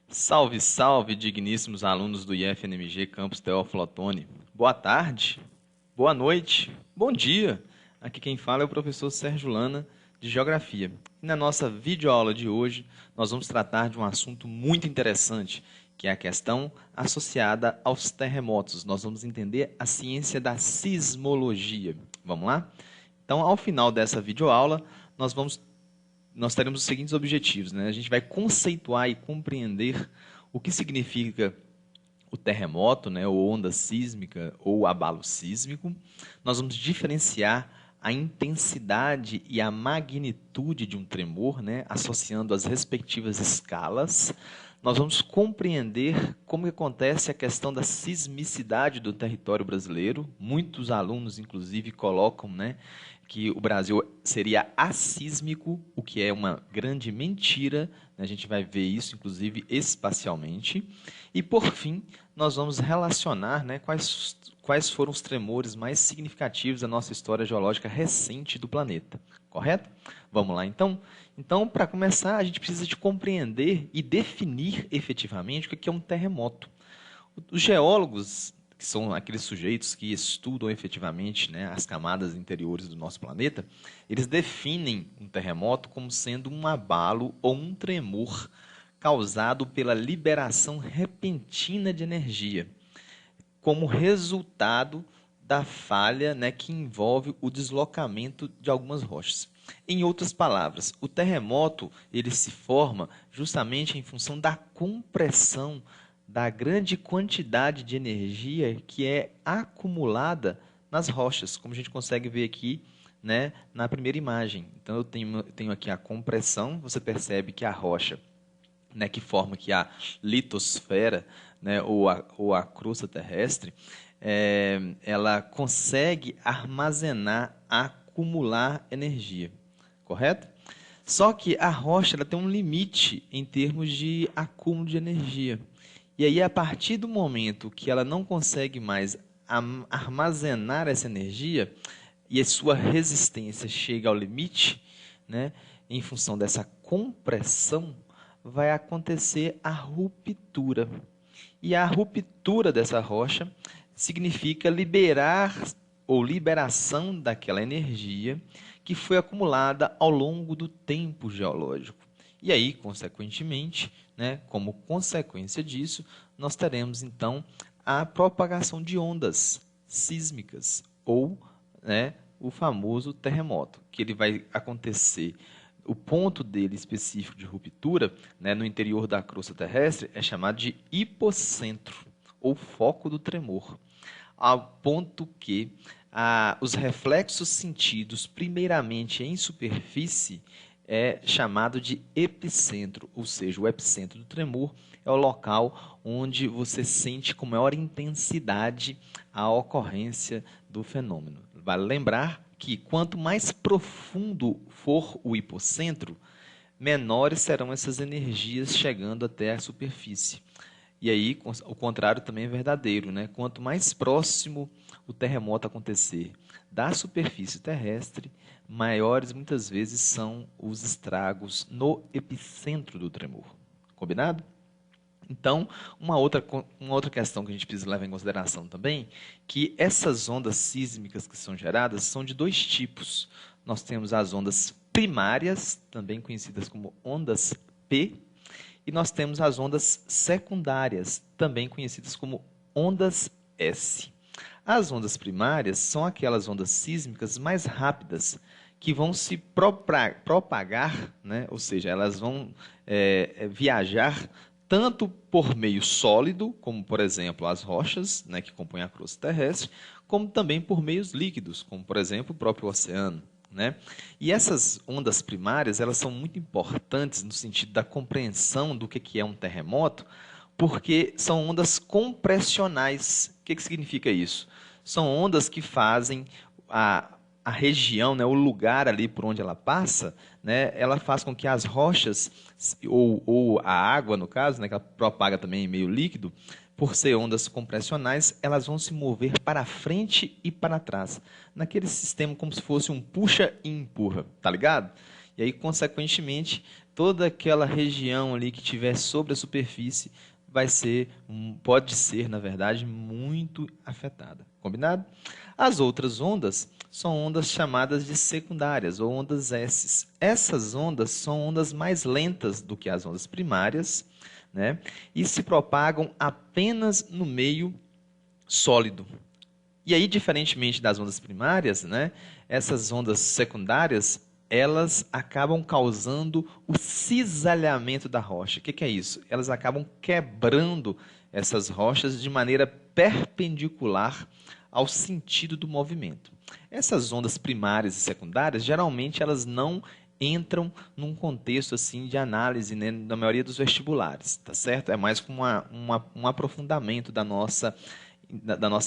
Salve, salve, digníssimos alunos do IFNMG Campus Teófilo Otoni. Boa tarde, boa noite, bom dia. Aqui quem fala é o professor Sérgio Lana, de Geografia. E na nossa videoaula de hoje, nós vamos tratar de um assunto muito interessante, que é a questão associada aos terremotos. Nós vamos entender a ciência da sismologia. Vamos lá? Então, ao final dessa videoaula, nós teremos os seguintes objetivos, né? A gente vai conceituar e compreender o que significa o terremoto, né, ou onda sísmica, ou abalo sísmico. Nós vamos diferenciar a intensidade e a magnitude de um tremor, né, associando as respectivas escalas. Nós vamos compreender como que acontece a questão da sismicidade do território brasileiro. Muitos alunos, inclusive, colocam, né, que o Brasil seria assísmico, o que é uma grande mentira. A gente vai ver isso, inclusive, espacialmente. E, por fim, nós vamos relacionar, né, quais foram os tremores mais significativos da nossa história geológica recente do planeta. Correto? Vamos lá, então? Então, para começar, a gente precisa de compreender e definir efetivamente o que é um terremoto. Os geólogos, que são aqueles sujeitos que estudam efetivamente, né, as camadas interiores do nosso planeta, eles definem um terremoto como sendo um abalo ou um tremor causado pela liberação repentina de energia, como resultado da falha, né, que envolve o deslocamento de algumas rochas. Em outras palavras, o terremoto ele se forma justamente em função da compressão da grande quantidade de energia que é acumulada nas rochas, como a gente consegue ver aqui, né, na primeira imagem. Então, eu tenho aqui a compressão, você percebe que a rocha, né, que forma aqui a litosfera, né, ou a crosta terrestre, ela consegue armazenar, acumular energia, correto? Só que a rocha ela tem um limite em termos de acúmulo de energia. E aí, a partir do momento que ela não consegue mais armazenar essa energia e a sua resistência chega ao limite, né, em função dessa compressão, vai acontecer a ruptura. E a ruptura dessa rocha significa liberar ou liberação daquela energia que foi acumulada ao longo do tempo geológico. E aí, consequentemente, né, como consequência disso, nós teremos então a propagação de ondas sísmicas ou, né, o famoso terremoto, que ele vai acontecer. O ponto dele específico de ruptura, né, no interior da crosta terrestre é chamado de hipocentro, ou foco do tremor, ao ponto que os reflexos sentidos primeiramente em superfície é chamado de epicentro, ou seja, o epicentro do tremor é o local onde você sente com maior intensidade a ocorrência do fenômeno. Vale lembrar que quanto mais profundo for o hipocentro, menores serão essas energias chegando até a superfície. E aí, o contrário também é verdadeiro, né? Quanto mais próximo o terremoto acontecer da superfície terrestre, maiores muitas vezes são os estragos no epicentro do tremor. Combinado? Então, uma outra questão que a gente precisa levar em consideração também, que essas ondas sísmicas que são geradas são de dois tipos. Nós temos as ondas primárias, também conhecidas como ondas P, e nós temos as ondas secundárias, também conhecidas como ondas S. As ondas primárias são aquelas ondas sísmicas mais rápidas, que vão se propagar, né? Ou seja, elas vão viajar tanto por meio sólido, como por exemplo as rochas, né, que compõem a crosta terrestre, como também por meios líquidos, como por exemplo o próprio oceano. Né? E essas ondas primárias elas são muito importantes no sentido da compreensão do que é um terremoto, porque são ondas compressionais. O que significa isso? São ondas que fazem a região, né, o lugar ali por onde ela passa, né, ela faz com que as rochas, ou a água, no caso, né, que ela propaga também em meio líquido, por ser ondas compressionais, elas vão se mover para frente e para trás, naquele sistema como se fosse um puxa e empurra, tá ligado? E aí, consequentemente, toda aquela região ali que tiver sobre a superfície pode ser, na verdade, muito afetada. Combinado? As outras ondas são ondas chamadas de secundárias, ou ondas S. Essas ondas são ondas mais lentas do que as ondas primárias, né? E se propagam apenas no meio sólido. E aí, diferentemente das ondas primárias, né, essas ondas secundárias, elas acabam causando o cisalhamento da rocha. O que é isso? Elas acabam quebrando essas rochas de maneira perpendicular ao sentido do movimento. Essas ondas primárias e secundárias, geralmente, elas não entram num contexto assim de análise, né, na maioria dos vestibulares, tá certo? É mais como um aprofundamento da nossa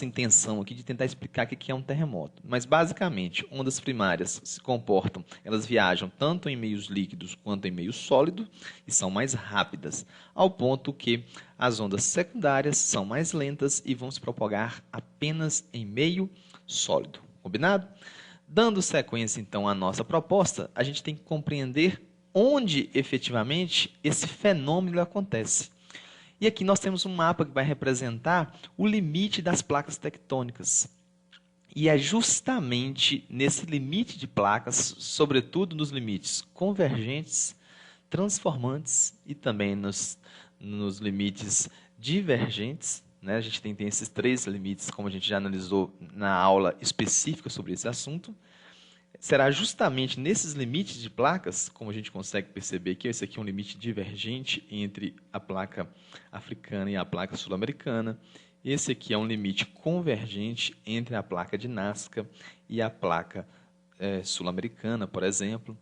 intenção aqui de tentar explicar o que é um terremoto. Mas, basicamente, ondas primárias se comportam, elas viajam tanto em meios líquidos quanto em meio sólido e são mais rápidas, ao ponto que as ondas secundárias são mais lentas e vão se propagar apenas em meio sólido. Combinado? Dando sequência, então, à nossa proposta, a gente tem que compreender onde, efetivamente, esse fenômeno acontece. E aqui nós temos um mapa que vai representar o limite das placas tectônicas. E é justamente nesse limite de placas, sobretudo nos limites convergentes, transformantes e também nos limites divergentes, né? A gente tem esses três limites, como a gente já analisou na aula específica sobre esse assunto. Será justamente nesses limites de placas, como a gente consegue perceber que esse aqui é um limite divergente entre a placa africana e a placa sul-americana. Esse aqui é um limite convergente entre a placa de Nazca e a placa sul-americana, por exemplo.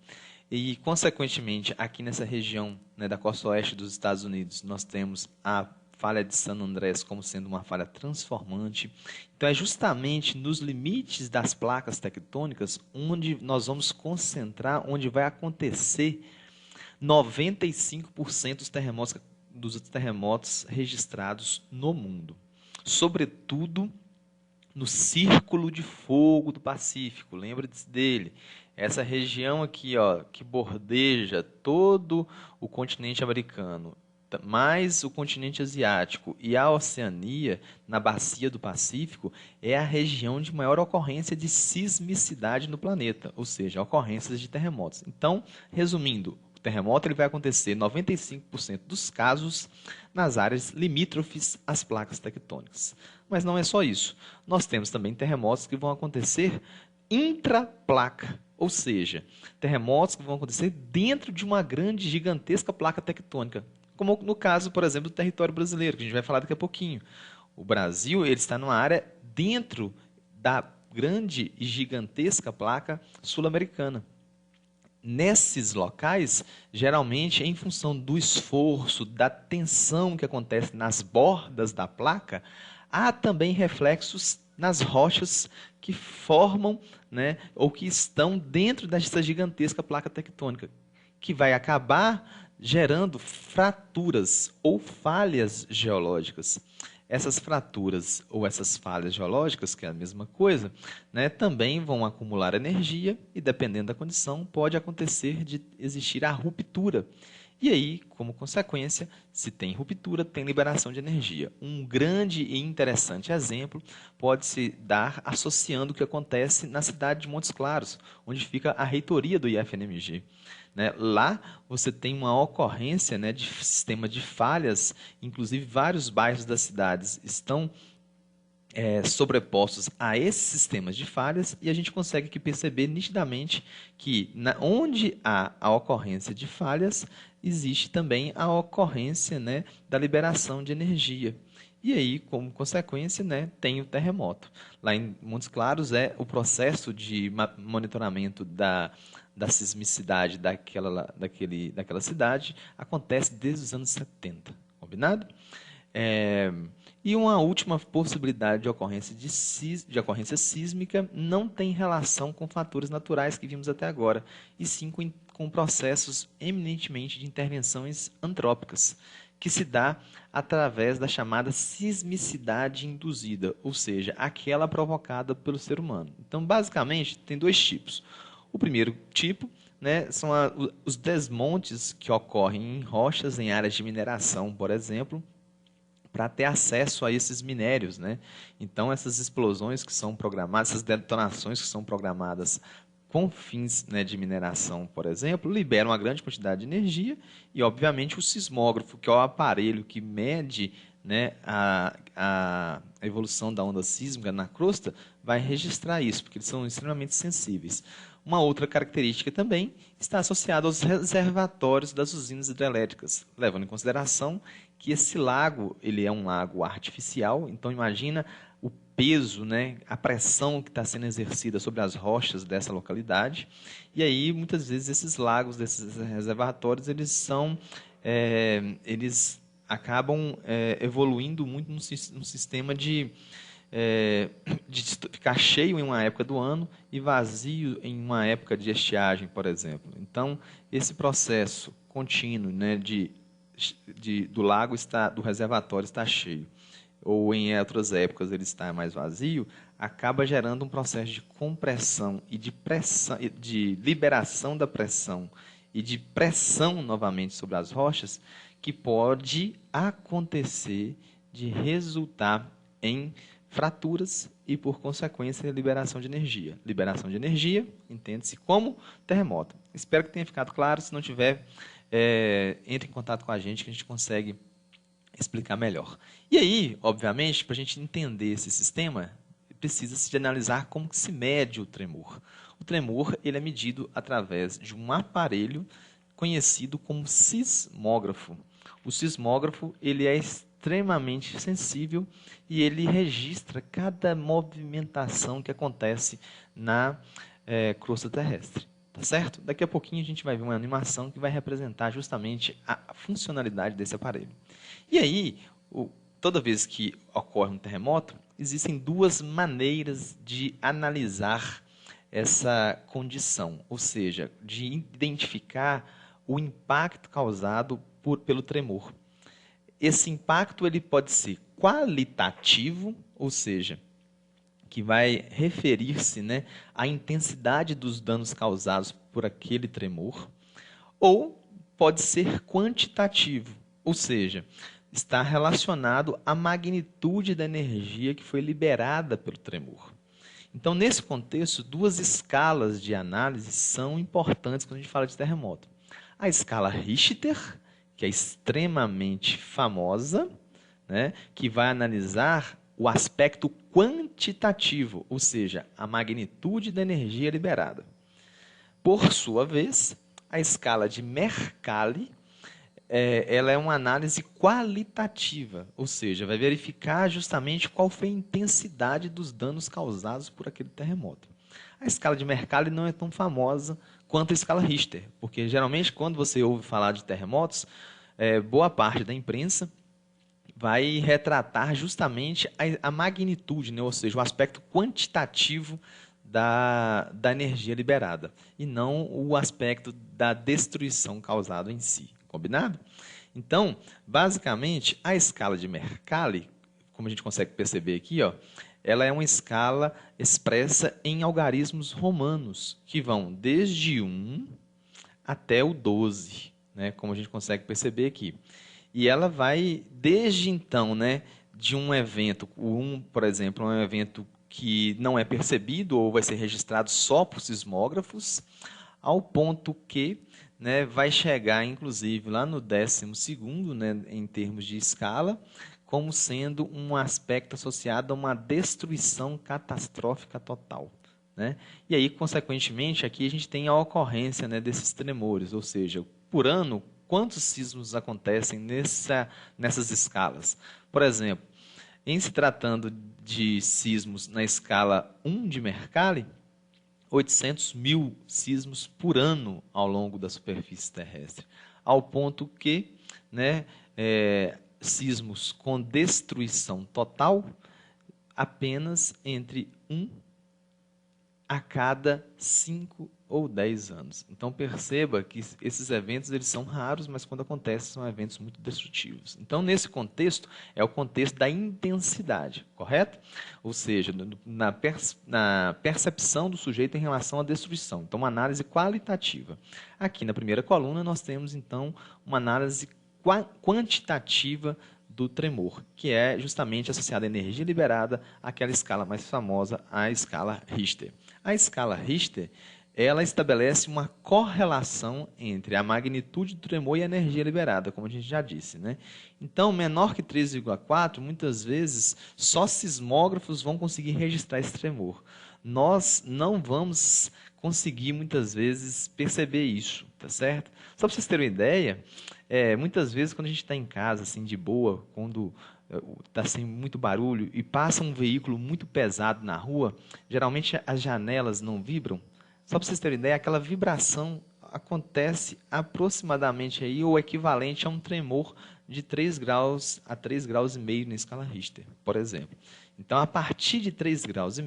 E, consequentemente, aqui nessa região, né, da costa oeste dos Estados Unidos, nós temos a falha de San Andrés como sendo uma falha transformante. Então, é justamente nos limites das placas tectônicas onde nós vamos concentrar, onde vai acontecer 95% dos terremotos registrados no mundo. Sobretudo no Círculo de Fogo do Pacífico, lembra-se dele. Essa região aqui, ó, que bordeja todo o continente americano, mais o continente asiático e a Oceania, na bacia do Pacífico, é a região de maior ocorrência de sismicidade no planeta, ou seja, ocorrências de terremotos. Então, resumindo, o terremoto ele vai acontecer 95% dos casos nas áreas limítrofes às placas tectônicas. Mas não é só isso. Nós temos também terremotos que vão acontecer intraplaca, ou seja, terremotos que vão acontecer dentro de uma grande, gigantesca placa tectônica, como no caso, por exemplo, do território brasileiro, que a gente vai falar daqui a pouquinho. O Brasil ele está numa área dentro da grande e gigantesca placa sul-americana. Nesses locais, geralmente, em função do esforço, da tensão que acontece nas bordas da placa, há também reflexos nas rochas que formam, né, ou que estão dentro dessa gigantesca placa tectônica, que vai acabar gerando fraturas ou falhas geológicas. Essas fraturas ou essas falhas geológicas, que é a mesma coisa, né, também vão acumular energia e, dependendo da condição, pode acontecer de existir a ruptura. E aí, como consequência, se tem ruptura, tem liberação de energia. Um grande e interessante exemplo pode-se dar associando o que acontece na cidade de Montes Claros, onde fica a reitoria do IFNMG. Né? Lá você tem uma ocorrência, né, de sistema de falhas, inclusive vários bairros das cidades estão sobrepostos a esses sistemas de falhas, e a gente consegue aqui perceber nitidamente que onde há a ocorrência de falhas, existe também a ocorrência, né, da liberação de energia. E aí, como consequência, né, tem o terremoto. Lá em Montes Claros, o processo de monitoramento da sismicidade daquela cidade acontece desde os anos 70. Combinado? E uma última possibilidade de ocorrência sísmica não tem relação com fatores naturais que vimos até agora, e sim com processos eminentemente de intervenções antrópicas, que se dá através da chamada sismicidade induzida, ou seja, aquela provocada pelo ser humano. Então, basicamente, tem dois tipos. O primeiro tipo né, são os desmontes que ocorrem em rochas em áreas de mineração, por exemplo, para ter acesso a esses minérios, né? Então, essas explosões que são programadas, essas detonações que são programadas com fins, né, de mineração, por exemplo, liberam uma grande quantidade de energia e, obviamente, o sismógrafo, que é o aparelho que mede, né, a evolução da onda sísmica na crosta, vai registrar isso, porque eles são extremamente sensíveis. Uma outra característica também está associada aos reservatórios das usinas hidrelétricas, levando em consideração que esse lago ele é um lago artificial, então imagina o peso, né, a pressão que está sendo exercida sobre as rochas dessa localidade, e aí muitas vezes esses lagos, desses reservatórios, eles acabam evoluindo muito num sistema de ficar cheio em uma época do ano e vazio em uma época de estiagem, por exemplo. Então, esse processo contínuo, né, do lago do reservatório estar cheio, ou em outras épocas ele está mais vazio, acaba gerando um processo de compressão e de pressão, de liberação da pressão e de pressão novamente sobre as rochas, que pode acontecer de resultar em fraturas e, por consequência, liberação de energia. Liberação de energia, entende-se como terremoto. Espero que tenha ficado claro. Se não tiver, entre em contato com a gente que a gente consegue explicar melhor. E aí, obviamente, para a gente entender esse sistema, precisa-se de analisar como que se mede o tremor. O tremor ele é medido através de um aparelho conhecido como sismógrafo. O sismógrafo ele é extremamente sensível e ele registra cada movimentação que acontece na crosta terrestre. Tá certo? Daqui a pouquinho a gente vai ver uma animação que vai representar justamente a funcionalidade desse aparelho. E aí, toda vez que ocorre um terremoto, existem duas maneiras de analisar essa condição, ou seja, de identificar o impacto causado pelo tremor. Esse impacto ele pode ser qualitativo, ou seja, que vai referir-se, né, à intensidade dos danos causados por aquele tremor, ou pode ser quantitativo, ou seja, está relacionado à magnitude da energia que foi liberada pelo tremor. Então, nesse contexto, duas escalas de análise são importantes quando a gente fala de terremoto. A escala Richter, que é extremamente famosa, né, que vai analisar o aspecto quantitativo, ou seja, a magnitude da energia liberada. Por sua vez, a escala de Mercalli, ela é uma análise qualitativa, ou seja, vai verificar justamente qual foi a intensidade dos danos causados por aquele terremoto. A escala de Mercalli não é tão famosa quanto a escala Richter, porque geralmente quando você ouve falar de terremotos, boa parte da imprensa vai retratar justamente a magnitude, né? Ou seja, o aspecto quantitativo da energia liberada, e não o aspecto da destruição causada em si. Combinado? Então, basicamente, a escala de Mercalli, como a gente consegue perceber aqui, ó, ela é uma escala expressa em algarismos romanos, que vão desde 1 até o 12, né, como a gente consegue perceber aqui. E ela vai, desde então, né, de um evento, por exemplo, um evento que não é percebido ou vai ser registrado só por sismógrafos, ao ponto que, né, vai chegar, inclusive, lá no 12º, né, em termos de escala, como sendo um aspecto associado a uma destruição catastrófica total, né? E aí, consequentemente, aqui a gente tem a ocorrência, né, desses tremores, ou seja, por ano, quantos sismos acontecem nessas escalas? Por exemplo, em se tratando de sismos na escala 1 de Mercalli, 800 mil sismos por ano ao longo da superfície terrestre, ao ponto que, né, sismos com destruição total, apenas entre 1 a cada 5 ou 10 anos. Então perceba que esses eventos eles são raros, mas quando acontecem são eventos muito destrutivos. Então nesse contexto é o contexto da intensidade, correto? Ou seja, na percepção do sujeito em relação à destruição. Então uma análise qualitativa. Aqui na primeira coluna nós temos então uma análise quantitativa do tremor, que é justamente associada à energia liberada, àquela escala mais famosa, a escala Richter. A escala Richter, ela estabelece uma correlação entre a magnitude do tremor e a energia liberada, como a gente já disse, né? Então, menor que 3,4, muitas vezes, só sismógrafos vão conseguir registrar esse tremor. Nós não vamos conseguir, muitas vezes, perceber isso, tá certo? Só para vocês terem uma ideia, muitas vezes, quando a gente está em casa, assim, de boa, quando está sem muito barulho e passa um veículo muito pesado na rua, geralmente as janelas não vibram. Só para vocês terem ideia, aquela vibração acontece aproximadamente aí, ou equivalente a um tremor de 3 graus a 3,5 graus na escala Richter, por exemplo. Então, a partir de 3,5 graus,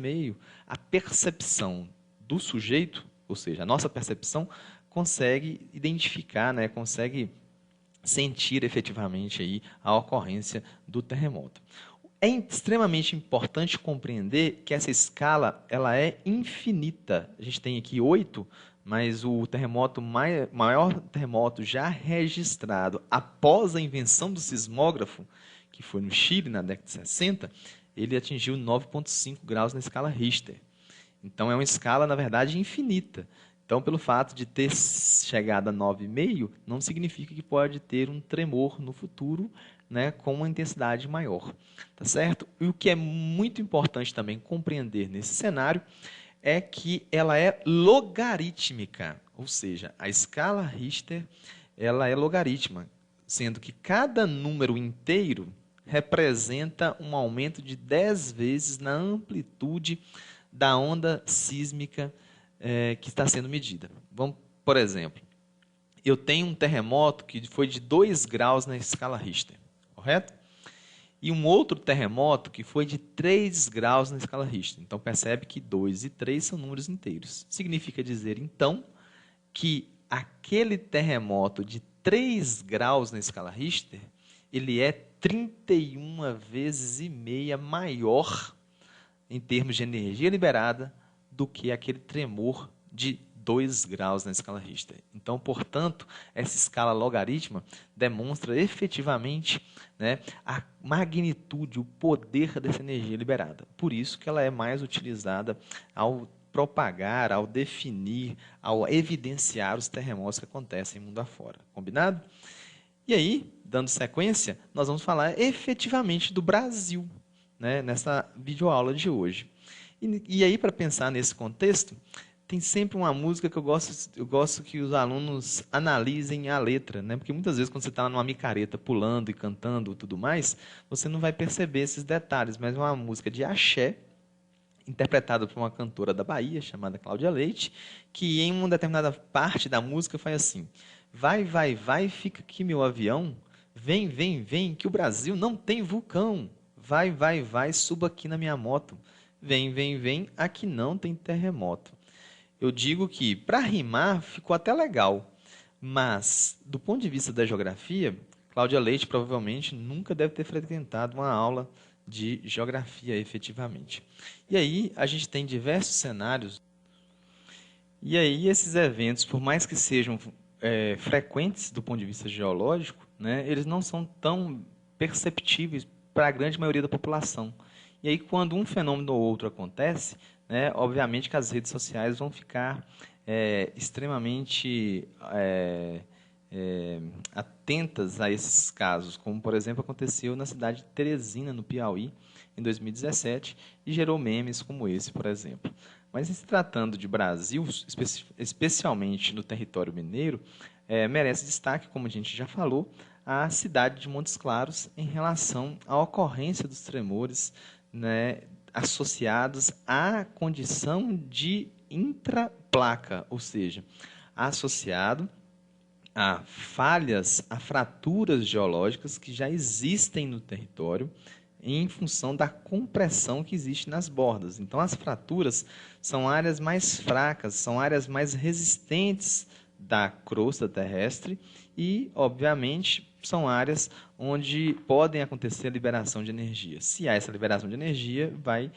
a percepção do sujeito, ou seja, a nossa percepção, consegue identificar, né, consegue sentir efetivamente aí a ocorrência do terremoto. É extremamente importante compreender que essa escala ela é infinita. A gente tem aqui 8, mas o maior terremoto já registrado após a invenção do sismógrafo, que foi no Chile na década de 60, ele atingiu 9,5 graus na escala Richter. Então é uma escala, na verdade, infinita. Então, pelo fato de ter chegado a 9,5, não significa que pode ter um tremor no futuro, né, com uma intensidade maior. Tá certo? E o que é muito importante também compreender nesse cenário é que ela é logarítmica, ou seja, a escala Richter ela é logarítmica, sendo que cada número inteiro representa um aumento de 10 vezes na amplitude da onda sísmica que está sendo medida. Vamos, por exemplo, eu tenho um terremoto que foi de 2 graus na escala Richter, correto? E um outro terremoto que foi de 3 graus na escala Richter. Então, percebe que 2 e 3 são números inteiros. Significa dizer, então, que aquele terremoto de 3 graus na escala Richter, ele é 31 vezes e meia maior em termos de energia liberada do que aquele tremor de 2 graus na escala Richter. Então, portanto, essa escala logarítmica demonstra efetivamente, né, a magnitude, o poder dessa energia liberada. Por isso que ela é mais utilizada ao propagar, ao definir, ao evidenciar os terremotos que acontecem no mundo afora. Combinado? E aí, dando sequência, nós vamos falar efetivamente do Brasil, né, nessa videoaula de hoje. E aí, para pensar nesse contexto, tem sempre uma música que eu gosto que os alunos analisem a letra, né? Porque muitas vezes quando você está numa micareta pulando e cantando e tudo mais, você não vai perceber esses detalhes, mas é uma música de axé, interpretada por uma cantora da Bahia, chamada Cláudia Leite, que em uma determinada parte da música faz assim: vai, vai, vai, fica aqui meu avião, vem, vem, vem, que o Brasil não tem vulcão, vai, vai, vai, suba aqui na minha moto, vem, vem, vem, aqui não tem terremoto. Eu digo que, para rimar, ficou até legal, mas, do ponto de vista da geografia, Cláudia Leite provavelmente nunca deve ter frequentado uma aula de geografia efetivamente. E aí, a gente tem diversos cenários, e aí esses eventos, por mais que sejam frequentes do ponto de vista geológico, né, eles não são tão perceptíveis para a grande maioria da população. E aí, quando um fenômeno ou outro acontece, né, obviamente que as redes sociais vão ficar extremamente atentas a esses casos, como, por exemplo, aconteceu na cidade de Teresina, no Piauí, em 2017, e gerou memes como esse, por exemplo. Mas, se tratando de Brasil, especialmente no território mineiro, merece destaque, como a gente já falou, a cidade de Montes Claros em relação à ocorrência dos tremores, né, associados à condição de intraplaca, ou seja, associado a falhas, a fraturas geológicas que já existem no território, em função da compressão que existe nas bordas. Então, as fraturas são áreas mais fracas, são áreas mais resistentes da crosta terrestre e, obviamente, são áreas onde podem acontecer a liberação de energia. Se há essa liberação de energia, vai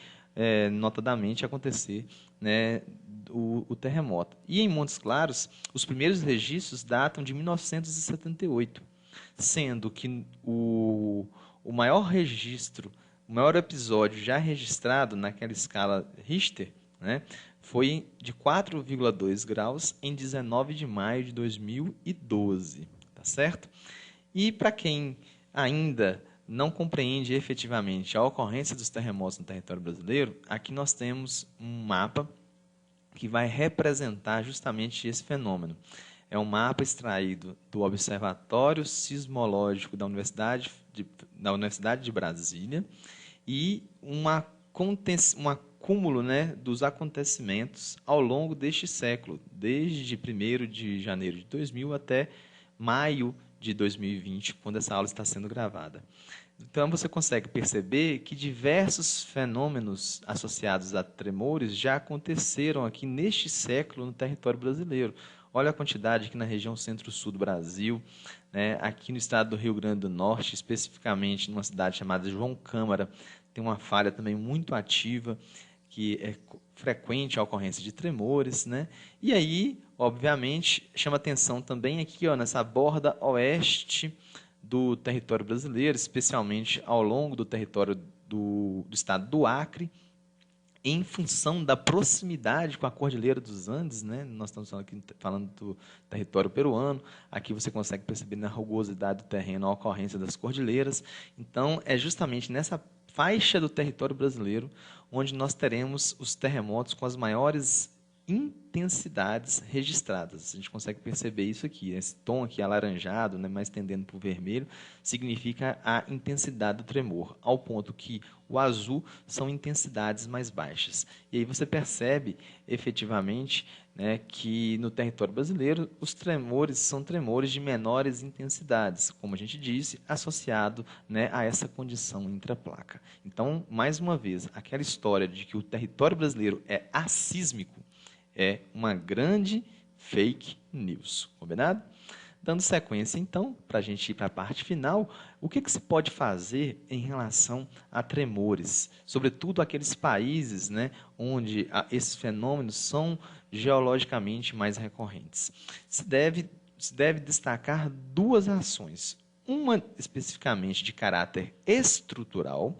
notadamente acontecer, né, o terremoto. E em Montes Claros, os primeiros registros datam de 1978, sendo que o maior registro, o maior episódio já registrado naquela escala Richter, né, foi de 4,2 graus em 19 de maio de 2012, tá certo? E para quem ainda não compreende efetivamente a ocorrência dos terremotos no território brasileiro, aqui nós temos um mapa que vai representar justamente esse fenômeno. É um mapa extraído do Observatório Sismológico da Universidade de Brasília e um acúmulo, né, dos acontecimentos ao longo deste século, desde 1º de janeiro de 2000 até maio de 2020, quando essa aula está sendo gravada. Então, você consegue perceber que diversos fenômenos associados a tremores já aconteceram aqui neste século no território brasileiro. Olha a quantidade aqui na região centro-sul do Brasil, né? Aqui no estado do Rio Grande do Norte, especificamente numa cidade chamada João Câmara, tem uma falha também muito ativa, que é frequente a ocorrência de tremores, né? E aí, obviamente, chama atenção também aqui, ó, nessa borda oeste do território brasileiro, especialmente ao longo do território do estado do Acre, em função da proximidade com a Cordilheira dos Andes, né? Nós estamos falando do território peruano, aqui você consegue perceber na rugosidade do terreno a ocorrência das cordilheiras. Então, é justamente nessa faixa do território brasileiro onde nós teremos os terremotos com as maiores intensidades registradas. A gente consegue perceber isso aqui. Esse tom aqui alaranjado, né, mais tendendo para o vermelho, significa a intensidade do tremor, ao ponto que o azul são intensidades mais baixas. E aí você percebe, efetivamente, né, que no território brasileiro os tremores são tremores de menores intensidades, como a gente disse, associado, né, a essa condição intraplaca. Então, mais uma vez, aquela história de que o território brasileiro é assísmico é uma grande fake news, combinado? Dando sequência, então, para a gente ir para a parte final, o que se pode fazer em relação a tremores? Sobretudo aqueles países, né, onde esses fenômenos são geologicamente mais recorrentes. Se deve destacar duas ações. Uma especificamente de caráter estrutural,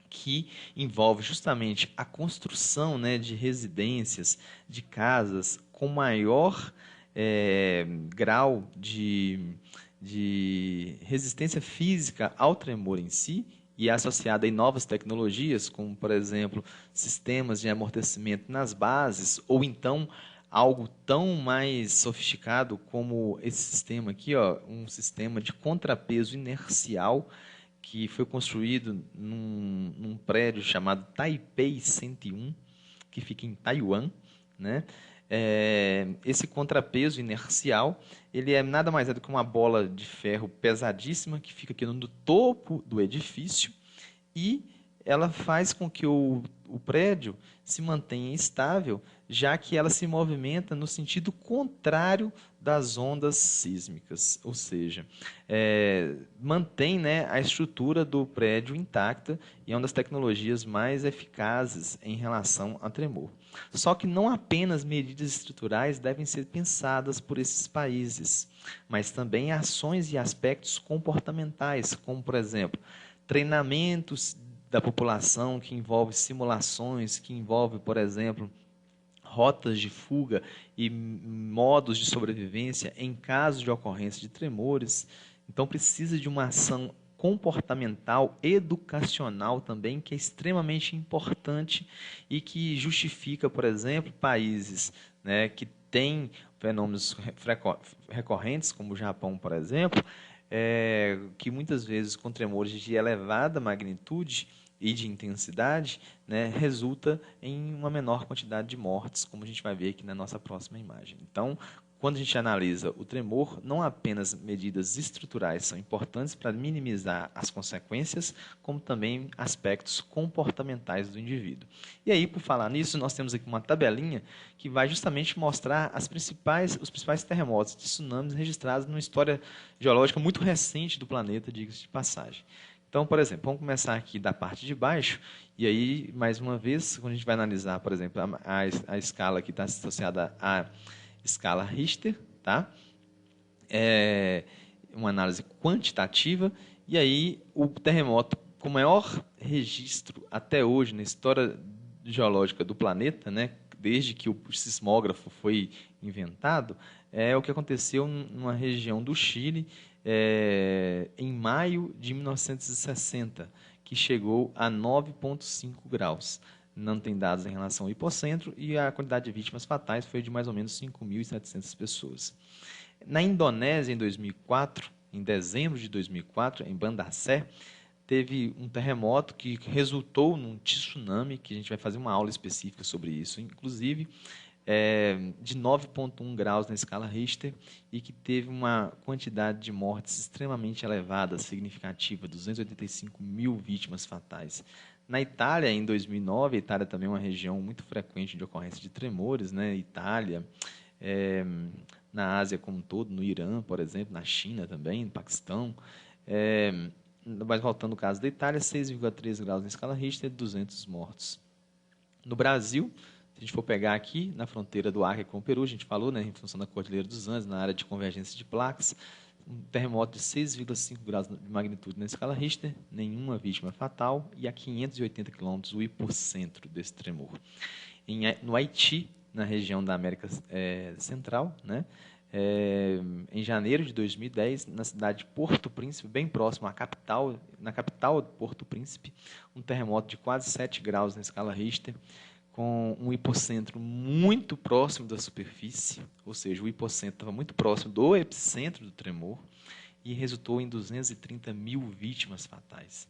que envolve justamente a construção, né, de residências, de casas com maior grau de resistência física ao tremor em si, e é associada a novas tecnologias, como, por exemplo, sistemas de amortecimento nas bases, ou então algo tão mais sofisticado como esse sistema aqui, ó, um sistema de contrapeso inercial que foi construído num prédio chamado Taipei 101, que fica em Taiwan, né? Esse contrapeso inercial, ele é nada mais do que uma bola de ferro pesadíssima que fica aqui no topo do edifício e ela faz com que o prédio se mantenha estável, já que ela se movimenta no sentido contrário das ondas sísmicas, ou seja, mantém, né, a estrutura do prédio intacta e é uma das tecnologias mais eficazes em relação a tremor. Só que não apenas medidas estruturais devem ser pensadas por esses países, mas também ações e aspectos comportamentais, como, por exemplo, treinamentos da população que envolve simulações, que envolve, por exemplo, rotas de fuga e modos de sobrevivência em caso de ocorrência de tremores. Então, precisa de uma ação comportamental, educacional também, que é extremamente importante e que justifica, por exemplo, países, né, que têm fenômenos recorrentes, como o Japão, por exemplo, que muitas vezes com tremores de elevada magnitude e de intensidade, né, resulta em uma menor quantidade de mortes, como a gente vai ver aqui na nossa próxima imagem. Então, quando a gente analisa o tremor, não apenas medidas estruturais são importantes para minimizar as consequências, como também aspectos comportamentais do indivíduo. E aí, por falar nisso, nós temos aqui uma tabelinha que vai justamente mostrar os principais terremotos e tsunamis registrados numa história geológica muito recente do planeta, diga-se de passagem. Então, por exemplo, vamos começar aqui da parte de baixo, e aí, mais uma vez, quando a gente vai analisar, por exemplo, a escala que está associada à escala Richter, tá? Uma análise quantitativa, e aí o terremoto com maior registro até hoje na história geológica do planeta, né, desde que o sismógrafo foi inventado, é o que aconteceu numa região do Chile em maio de 1960, que chegou a 9,5 graus. Não tem dados em relação ao hipocentro e a quantidade de vítimas fatais foi de mais ou menos 5.700 pessoas. Na Indonésia, em 2004, em dezembro de 2004, em Banda Aceh, teve um terremoto que resultou num tsunami, que a gente vai fazer uma aula específica sobre isso, inclusive, de 9,1 graus na escala Richter e que teve uma quantidade de mortes extremamente elevada, significativa, 285 mil vítimas fatais. Na Itália, em 2009, a Itália também é uma região muito frequente de ocorrência de tremores, né? Itália, na Ásia como um todo, no Irã, por exemplo, na China também, no Paquistão. Mas voltando ao caso da Itália, 6,3 graus na escala Richter, 200 mortos. No Brasil, se a gente for pegar aqui, na fronteira do Acre com o Peru, a gente falou, né, em função da Cordilheira dos Andes, na área de convergência de placas, um terremoto de 6,5 graus de magnitude na escala Richter, nenhuma vítima fatal, e a 580 quilômetros o hipocentro desse tremor. No Haiti, na região da América Central, né, em janeiro de 2010, na cidade de Porto Príncipe, bem próximo à capital, na capital de Porto Príncipe, um terremoto de quase 7 graus na escala Richter, com um hipocentro muito próximo da superfície, ou seja, o hipocentro estava muito próximo do epicentro do tremor e resultou em 230 mil vítimas fatais.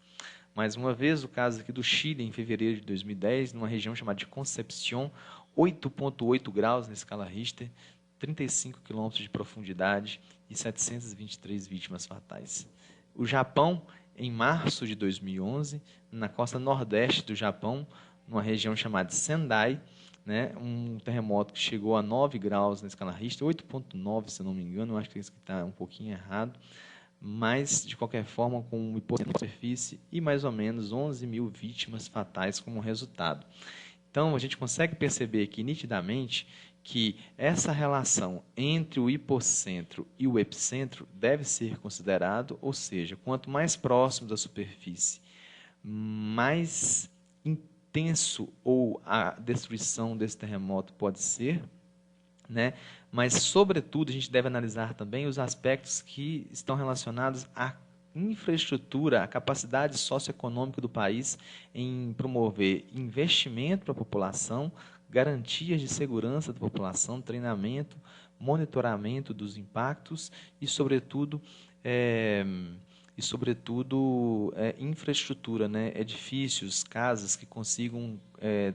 Mais uma vez, o caso aqui do Chile, em fevereiro de 2010, numa região chamada de Concepción, 8,8 graus na escala Richter, 35 quilômetros de profundidade e 723 vítimas fatais. O Japão, em março de 2011, na costa nordeste do Japão, numa região chamada Sendai, né, um terremoto que chegou a 9 graus na escala Richter, 8,9 se eu não me engano, eu acho que isso está um pouquinho errado, mas, de qualquer forma, com um hipocentro na superfície e mais ou menos 11 mil vítimas fatais como resultado. Então, a gente consegue perceber aqui nitidamente que essa relação entre o hipocentro e o epicentro deve ser considerado, ou seja, quanto mais próximo da superfície, mais intenso ou a destruição desse terremoto pode ser, né? Mas, sobretudo, a gente deve analisar também os aspectos que estão relacionados à infraestrutura, à capacidade socioeconômica do país em promover investimento para a população, garantias de segurança da população, treinamento, monitoramento dos impactos e, sobretudo, infraestrutura, né? Edifícios, casas que consigam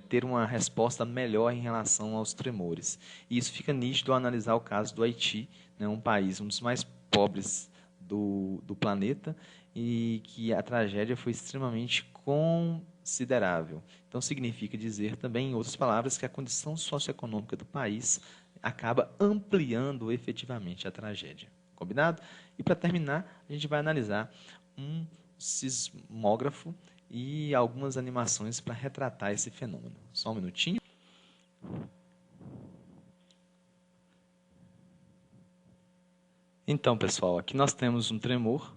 ter uma resposta melhor em relação aos tremores. E isso fica nítido ao analisar o caso do Haiti, né? Um país, um dos mais pobres do planeta, e que a tragédia foi extremamente considerável. Então, significa dizer também, em outras palavras, que a condição socioeconômica do país acaba ampliando efetivamente a tragédia. Combinado? E, para terminar, a gente vai analisar um sismógrafo e algumas animações para retratar esse fenômeno. Só um minutinho. Então, pessoal, aqui nós temos um tremor,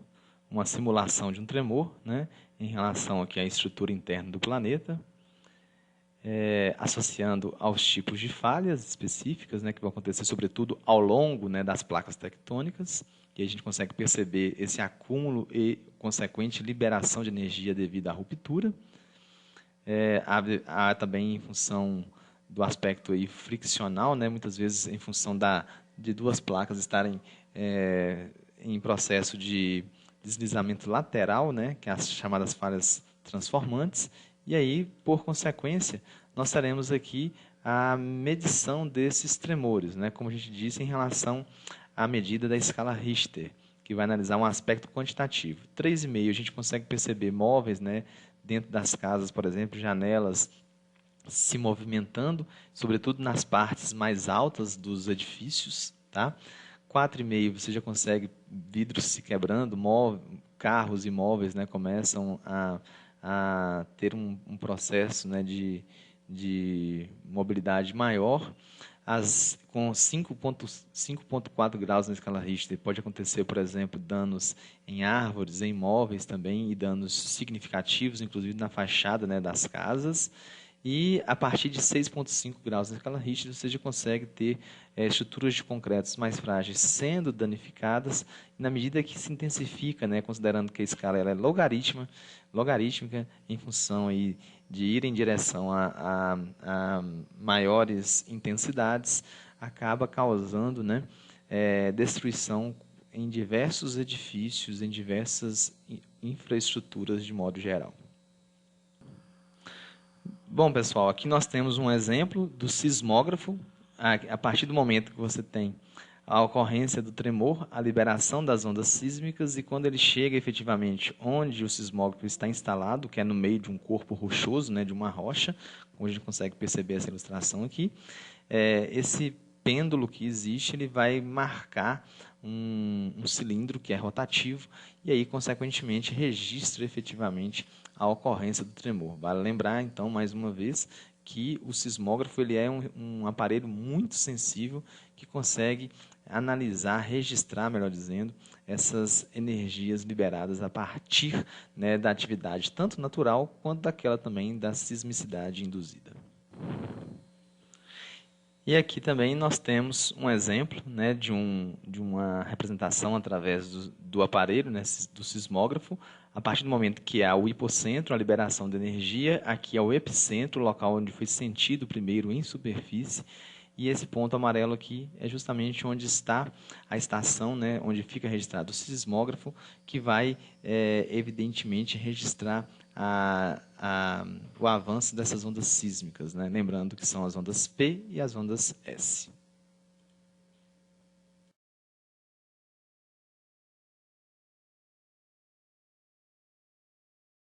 uma simulação de um tremor, né, em relação aqui à estrutura interna do planeta, associando aos tipos de falhas específicas, né, que vão acontecer, sobretudo, ao longo, né, das placas tectônicas, e a gente consegue perceber esse acúmulo e consequente liberação de energia devido à ruptura. Há também, em função do aspecto aí friccional, né, muitas vezes em função de duas placas estarem em processo de deslizamento lateral, né, que é as chamadas falhas transformantes, e aí, por consequência, nós teremos aqui a medição desses tremores, né? Como a gente disse, em relação à medida da escala Richter, que vai analisar um aspecto quantitativo. 3,5 a gente consegue perceber móveis, né, dentro das casas, por exemplo, janelas se movimentando, sobretudo nas partes mais altas dos edifícios, tá? 4,5 você já consegue vidros se quebrando, carros e móveis, né, começam a ter um processo, né, de mobilidade maior. Com 5,4 graus na escala Richter, pode acontecer, por exemplo, danos em árvores, em móveis também, e danos significativos, inclusive na fachada, né, das casas. E a partir de 6,5 graus na escala Richter, você já consegue ter estruturas de concretos mais frágeis sendo danificadas, na medida que se intensifica, né, considerando que a escala ela é logarítmica, em função aí de ir em direção a maiores intensidades, acaba causando, né, destruição em diversos edifícios, em diversas infraestruturas de modo geral. Bom, pessoal, aqui nós temos um exemplo do sismógrafo. A partir do momento que você tem a ocorrência do tremor, a liberação das ondas sísmicas, e quando ele chega efetivamente onde o sismógrafo está instalado, que é no meio de um corpo rochoso, né, de uma rocha, como a gente consegue perceber essa ilustração aqui, esse pêndulo que existe, ele vai marcar um cilindro que é rotativo e aí, consequentemente, registra efetivamente a ocorrência do tremor. Vale lembrar, então, mais uma vez, que o sismógrafo ele é um aparelho muito sensível que consegue analisar, registrar, melhor dizendo, essas energias liberadas a partir, né, da atividade tanto natural quanto daquela também da sismicidade induzida. E aqui também nós temos um exemplo, né, de uma representação através do aparelho, né, do sismógrafo. A partir do momento que há o hipocentro, a liberação de energia, aqui é o epicentro, o local onde foi sentido primeiro em superfície, e esse ponto amarelo aqui é justamente onde está a estação, né, onde fica registrado o sismógrafo, que vai, evidentemente, registrar o avanço dessas ondas sísmicas, né? Lembrando que são as ondas P e as ondas S.